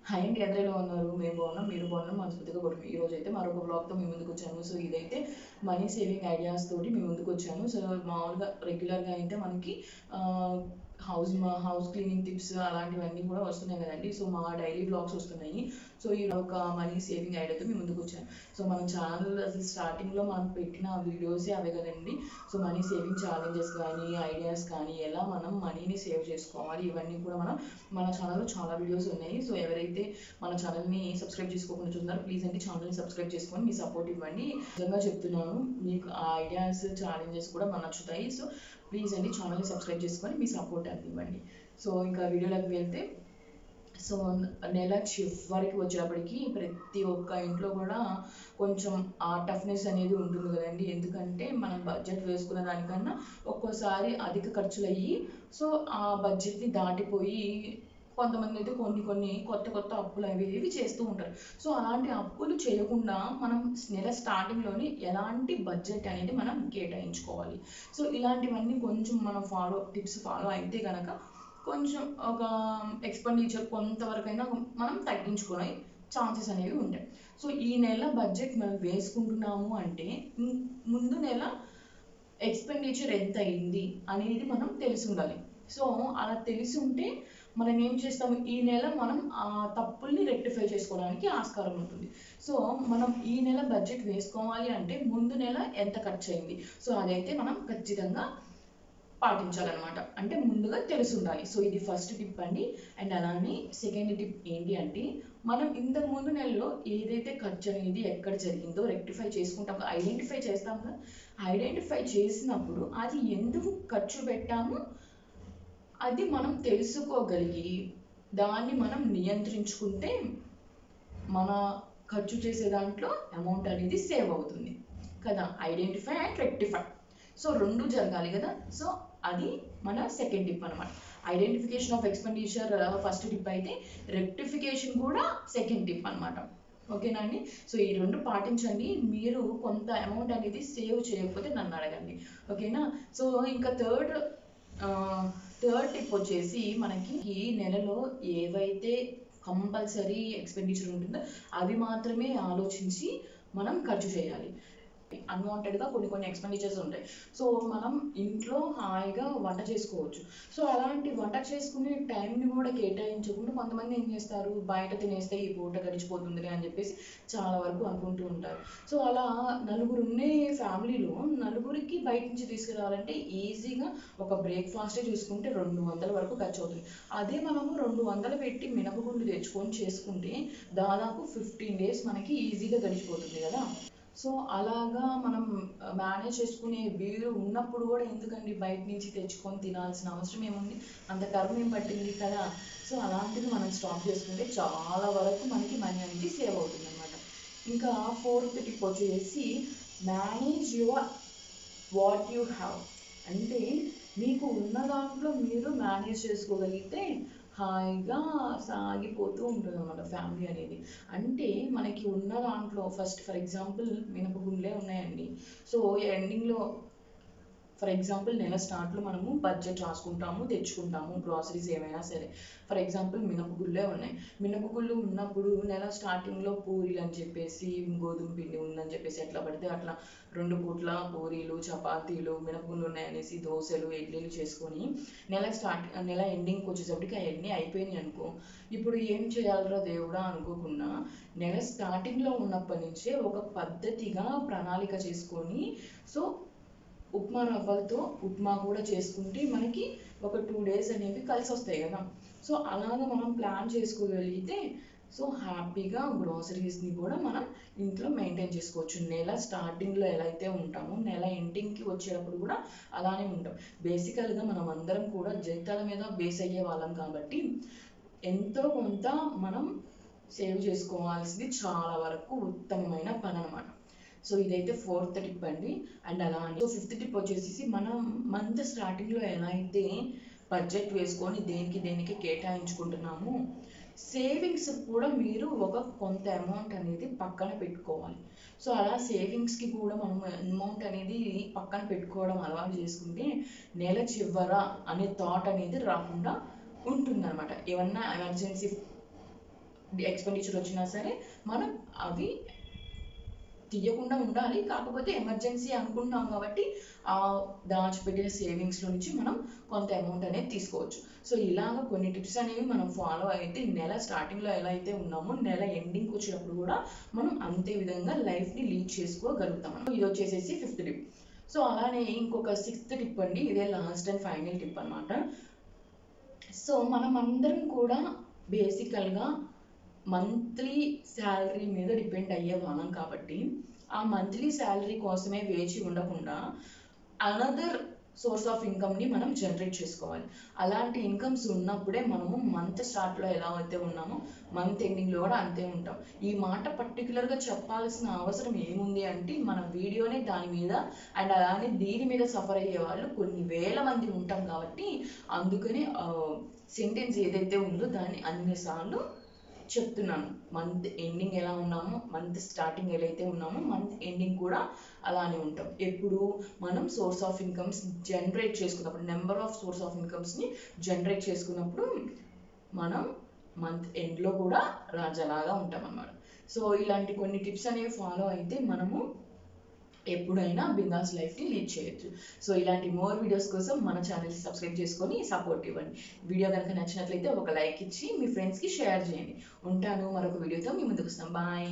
Hi అండి, అందరూ ఎలా ఉన్నారు? మేము బాగున్నాం, మీరు బాగున్నాం, మనస్ఫూర్తిగా కొడుకు. ఈ రోజు అయితే మరొక బ్లాగ్తో మీ ముందుకు వచ్చాను. సో ఇదైతే మనీ సేవింగ్ ఐడియాస్ తోటి మీ ముందుకు వచ్చాను. సో మామూలుగా రెగ్యులర్గా అయితే మనకి హౌస్ క్లీనింగ్ టిప్స్ అలాంటివన్నీ కూడా వస్తున్నాయి కదండి. సో మా డైలీ బ్లాగ్స్ వస్తున్నాయి. సో ఈ ఒక మనీ సేవింగ్ ఐడియాతో మీ ముందుకు వచ్చాను. సో మన ఛానల్ అసలు స్టార్టింగ్లో మనం పెట్టిన వీడియోసే అవే కదండి. సో మనీ సేవింగ్ ఛాలెంజెస్ కానీ ఐడియాస్ కానీ ఎలా మనం మనీని సేవ్ చేసుకోవాలి, ఇవన్నీ కూడా మన ఛానల్లో చాలా వీడియోస్ ఉన్నాయి. సో ఎవరైతే మన ఛానల్ని సబ్స్క్రైబ్ చేసుకోకుండా చూస్తున్నారో ప్లీజ్ అండి ఛానల్ని సబ్స్క్రైబ్ చేసుకొని మీ సపోర్ట్ ఇవ్వండి. నిజంగా చెప్తున్నాను, మీకు ఆ ఐడియాస్ ఛాలెంజెస్ కూడా మనకు నచ్చుతాయి. సో ప్లీజ్ అండి ఛానల్ని సబ్స్క్రైబ్ చేసుకొని మీ సపోర్ట్ అందివ్వండి. సో ఇంకా వీడియోలోకి వెళ్తే, సో నెల చివరికి వచ్చేటప్పటికి ప్రతి ఒక్క ఇంట్లో కూడా కొంచెం ఆ టఫ్నెస్ అనేది ఉంటుంది కదండి. ఎందుకంటే మనం బడ్జెట్ వేసుకున్న దానికన్నా ఒక్కోసారి అధిక ఖర్చులు అయ్యి సో ఆ బడ్జెట్ని దాటిపోయి కొంతమంది అయితే కొన్ని కొత్త అప్పులు అవి ఇవి చేస్తూ ఉంటారు. సో అలాంటి అప్పులు చేయకుండా మనం నెల స్టార్టింగ్లోని ఎలాంటి బడ్జెట్ అనేది మనం కేటాయించుకోవాలి. సో ఇలాంటివన్నీ కొంచెం మనం టిప్స్ ఫాలో అయితే కనుక కొంచెం ఒక ఎక్స్పెండిచర్ కొంతవరకైనా మనం తగ్గించుకునే ఛాన్సెస్ అనేవి ఉంటాయి. సో ఈ నెల బడ్జెట్ మనం వేసుకుంటున్నాము అంటే ముందు నెల ఎక్స్పెండిచర్ ఎంత అయింది అనేది మనం తెలిసి ఉండాలి. సో అలా తెలిసి ఉంటే మనం ఏం చేస్తాము, ఈ నెల మనం ఆ తప్పుల్ని రెక్టిఫై చేసుకోవడానికి ఆస్కారం ఉంటుంది. సో మనం ఈ నెల బడ్జెట్ వేసుకోవాలి అంటే ముందు నెల ఎంత ఖర్చు అయింది, సో అదైతే మనం ఖచ్చితంగా పాటించాలన్నమాట. అంటే ముందుగా తెలిసి ఉండాలి. సో ఇది ఫస్ట్ టిప్ అండి. అండ్ అలానే సెకండ్ టిప్ ఏంటి అంటే, మనం ఇంతకు ముందు నెలలో ఏదైతే ఖర్చు అనేది ఎక్కడ జరిగిందో రెక్టిఫై చేసుకుంటాం, ఐడెంటిఫై చేస్తాం కదా. ఐడెంటిఫై చేసినప్పుడు అది ఎందుకు ఖర్చు పెట్టాము అది మనం తెలుసుకోగలిగి దాన్ని మనం నియంత్రించుకుంటే మన ఖర్చు చేసే దాంట్లో అమౌంట్ అనేది సేవ్ అవుతుంది కదా. ఐడెంటిఫై అండ్ రెక్టిఫై, సో రెండు జరగాలి కదా. సో అది మన సెకండ్ టిప్ అనమాట. Identification of expenditure first tip అయితే, రెక్టిఫికేషన్ కూడా సెకండ్ టిప్ అనమాట. ఓకేనా అండి. సో ఈ రెండు పాటించండి. మీరు కొంత అమౌంట్ అనేది సేవ్ చేయకపోతే నన్ను అడగండి, ఓకేనా. సో ఇంకా థర్డ్ టిప్ వచ్చేసి, మనకి ఈ నెలలో ఏవైతే కంపల్సరీ ఎక్స్పెండిచర్ ఉంటుందో అవి మాత్రమే ఆలోచించి మనం ఖర్చు చేయాలి. అన్వాంటెడ్గా కొన్ని ఎక్స్పెండిచర్స్ ఉంటాయి. సో మనం ఇంట్లో హాయిగా వంట చేసుకోవచ్చు. సో అలాంటి వంట చేసుకునే టైంని కూడా కేటాయించకుండా కొంతమంది ఏం చేస్తారు, బయట తినేస్తే ఈ పూట గడిచిపోతుంది అని చెప్పేసి చాలా వరకు అనుకుంటూ ఉంటారు. సో అలా నలుగురు ఉండే ఫ్యామిలీలో నలుగురికి బయట నుంచి తీసుకురావాలంటే ఈజీగా ఒక బ్రేక్ఫాస్టే చూసుకుంటే 200 వరకు ఖర్చు అవుతుంది. అదే మనము 200 పెట్టి మినపగుండు తెచ్చుకొని చేసుకుంటే దాదాపు 15 days మనకి ఈజీగా గడిచిపోతుంది కదా. సో అలాగా మనం మేనేజ్ చేసుకునే వీలు ఉన్నప్పుడు కూడా ఎందుకండి బయట నుంచి తెచ్చుకొని తినాల్సిన అవసరం ఏముంది, అంత కర్మ ఏం పట్టింది కదా. సో అలాంటివి మనం స్టాప్ చేసుకుంటే చాలా వరకు మనకి మనీ అనేది సేవ్ అవుతుంది అనమాట. ఇంకా ఫోర్త్ టిప్ వచ్చేసి, manage your what you have. అంటే మీకు ఉన్న దాంట్లో మీరు మేనేజ్ చేసుకోగలిగితే హాయిగా సాగిపోతూ ఉంటుంది అన్నమాట ఫ్యామిలీ అనేది. అంటే మనకి ఉన్న దాంట్లో ఫస్ట్ ఫర్ ఎగ్జాంపుల్ మినపగుండ్లే ఉన్నాయండి. సో ఎండింగ్లో ఫర్ ఎగ్జాంపుల్ నెల స్టార్ట్లో మనము బడ్జెట్ రాసుకుంటాము, తెచ్చుకుంటాము గ్రాసరీస్ ఏమైనా సరే. ఫర్ ఎగ్జాంపుల్ మినపగుళ్ళే ఉన్నాయి. మినపగుళ్ళు ఉన్నప్పుడు నెల స్టార్టింగ్లో పూరీలు అని చెప్పేసి, గోధుమ పిండి ఉందని చెప్పేసి ఎట్లా పడితే అట్లా 2 పూట్ల పూరీలు, చపాతీలు, మినపగుళ్ళు ఉన్నాయనేసి దోశలు, ఇడ్లీలు చేసుకొని నెల ఎండింగ్కి వచ్చేసరికి అవన్నీ అయిపోయినాయి అనుకో. ఇప్పుడు ఏం చేయాలరా దేవుడా అనుకోకుండా నెల స్టార్టింగ్లో ఉన్నప్పటి నుంచే ఒక పద్ధతిగా ప్రణాళిక చేసుకొని, సో ఉప్మా రవ్వలతో ఉప్మా కూడా చేసుకుంటే మనకి ఒక 2 days అనేవి కలిసి వస్తాయి కదా. సో అలాగ మనం ప్లాన్ చేసుకోగలిగితే సో హ్యాపీగా గ్రోసరీస్ని కూడా మనం ఇంట్లో మెయింటైన్ చేసుకోవచ్చు. నెల స్టార్టింగ్లో ఎలా అయితే ఉంటామో నెల ఎండింగ్కి వచ్చేటప్పుడు కూడా అలానే ఉంటాం. బేసికల్గా మనం అందరం కూడా జీతాల మీద బేస్ అయ్యే వాళ్ళం కాబట్టి ఎంతో కొంత మనం సేవ్ చేసుకోవాల్సింది చాలా వరకు ఉత్తమమైన పని అనమాట. సో ఇదైతే ఫోర్త్ టిప్ అండి. అండ్ అలా అని సో ఫిఫ్త్ టిప్ వచ్చేసి, మనం మంత్ స్టార్టింగ్లో ఎలా అయితే బడ్జెట్ వేసుకొని దేనికి కేటాయించుకుంటున్నాము, సేవింగ్స్ కూడా మీరు ఒక కొంత అమౌంట్ అనేది పక్కన పెట్టుకోవాలి. సో అలా సేవింగ్స్కి కూడా మనం అమౌంట్ అనేది పక్కన పెట్టుకోవడం అలవాటు చేసుకుంటే నెల చివర అనే థాట్ అనేది రాకుండా ఉంటుందన్నమాట. ఏమన్నా ఎమర్జెన్సీ ఎక్స్పెండిచర్ వచ్చినా సరే మనం అవి తీయకుండా ఉండాలి. కాకపోతే ఎమర్జెన్సీ అనుకుంటున్నాం కాబట్టి ఆ దాచిపెట్టిన సేవింగ్స్లో నుంచి మనం కొంత అమౌంట్ అనేది తీసుకోవచ్చు. సో ఇలాగ కొన్ని టిప్స్ అనేవి మనం ఫాలో అయితే నెల స్టార్టింగ్లో ఎలా అయితే ఉన్నామో నెల ఎండింగ్కి వచ్చినప్పుడు కూడా మనం అంతే విధంగా లైఫ్ని లీడ్ చేసుకోగలుగుతాం. ఇది వచ్చేసేసి 5th టిప్. సో అలానే ఇంకొక 6th టిప్ అండి, ఇదే లాస్ట్ అండ్ ఫైనల్ టిప్ అనమాట. సో మనం అందరం కూడా బేసికల్గా మంత్లీ శాలరీ మీద డిపెండ్ అయ్యే వాళ్ళం కాబట్టి ఆ మంత్లీ శాలరీ కోసమే వేచి ఉండకుండా అనదర్ సోర్స్ ఆఫ్ ఇన్కమ్ని మనం జనరేట్ చేసుకోవాలి. అలాంటి ఇన్కమ్స్ ఉన్నప్పుడే మనము మంత్ స్టార్ట్లో ఎలా అయితే ఉన్నామో మంత్ ఎండింగ్లో కూడా అంతే ఉంటాం. ఈ మాట పర్టికులర్గా చెప్పాల్సిన అవసరం ఏముంది అంటే మన వీడియోనే దాని మీద అండ్ అలానే దీని మీద సఫర్ అయ్యే వాళ్ళు కొన్ని వేల మంది ఉంటాం కాబట్టి అందుకని సెంటెన్స్ ఏదైతే ఉందో దాన్ని అన్నిసార్లు చెప్తున్నాను. మంత్ ఎండింగ్ ఎలా ఉన్నామో మంత్ స్టార్టింగ్ ఎలా అయితే ఉన్నామో మంత్ ఎండింగ్ కూడా అలానే ఉంటాం. ఎప్పుడు మనం సోర్స్ ఆఫ్ ఇన్కమ్స్ జనరేట్ చేసుకున్నప్పుడు నెంబర్ ఆఫ్ సోర్స్ ఆఫ్ ఇన్కమ్స్ని జనరేట్ చేసుకున్నప్పుడు మనం మంత్ ఎండ్లో కూడా రాజాలాగా ఉంటాం అన్నమాట. సో ఇలాంటి కొన్ని టిప్స్ అనేవి ఫాలో అయితే మనము ఎప్పుడైనా బిందాస్ లైఫ్ని లీడ్ చేయొచ్చు. సో ఇలాంటి మోర్ వీడియోస్ కోసం మన ఛానల్ని సబ్స్క్రైబ్ చేసుకొని సపోర్ట్ ఇవ్వండి. వీడియో కనుక నచ్చినట్లయితే ఒక లైక్ ఇచ్చి మీ ఫ్రెండ్స్కి షేర్ చేయండి. ఉంటాను, మరొక వీడియోతో మీ ముందుకు వస్తాం. బాయ్.